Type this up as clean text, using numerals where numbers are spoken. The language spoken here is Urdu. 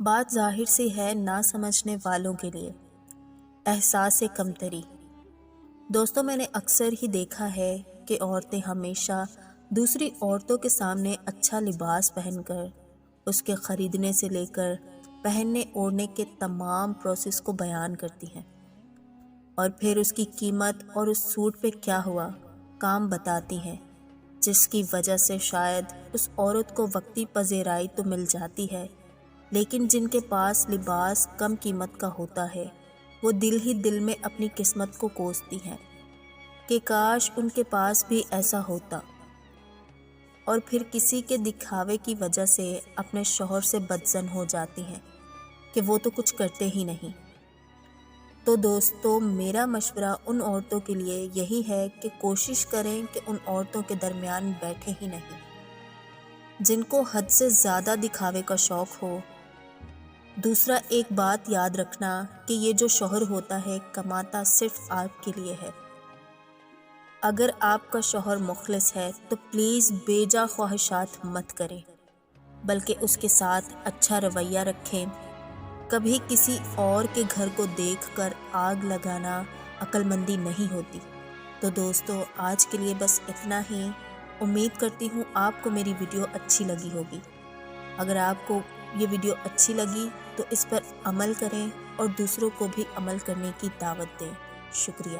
بات ظاہر سی ہے نہ سمجھنے والوں کے لیے، احساس کمتری۔ دوستوں، میں نے اکثر ہی دیکھا ہے کہ عورتیں ہمیشہ دوسری عورتوں کے سامنے اچھا لباس پہن کر اس کے خریدنے سے لے کر پہننے اوڑھنے کے تمام پروسیس کو بیان کرتی ہیں، اور پھر اس کی قیمت اور اس سوٹ پہ کیا ہوا کام بتاتی ہیں، جس کی وجہ سے شاید اس عورت کو وقتی پذیرائی تو مل جاتی ہے، لیکن جن کے پاس لباس کم قیمت کا ہوتا ہے وہ دل ہی دل میں اپنی قسمت کو کوستی ہیں کہ کاش ان کے پاس بھی ایسا ہوتا، اور پھر کسی کے دکھاوے کی وجہ سے اپنے شوہر سے بدظن ہو جاتی ہیں کہ وہ تو کچھ کرتے ہی نہیں۔ تو دوستو، میرا مشورہ ان عورتوں کے لیے یہی ہے کہ کوشش کریں کہ ان عورتوں کے درمیان بیٹھے ہی نہیں جن کو حد سے زیادہ دکھاوے کا شوق ہو۔ دوسرا، ایک بات یاد رکھنا کہ یہ جو شوہر ہوتا ہے کماتا صرف آپ کے لیے ہے۔ اگر آپ کا شوہر مخلص ہے تو پلیز بے جا خواہشات مت کریں، بلکہ اس کے ساتھ اچھا رویہ رکھیں۔ کبھی کسی اور کے گھر کو دیکھ کر آگ لگانا عقل مندی نہیں ہوتی۔ تو دوستو، آج کے لیے بس اتنا ہی۔ امید کرتی ہوں آپ کو میری ویڈیو اچھی لگی ہوگی۔ اگر آپ کو یہ ویڈیو اچھی لگی تو اس پر عمل کریں اور دوسروں کو بھی عمل کرنے کی دعوت دیں۔ شکریہ۔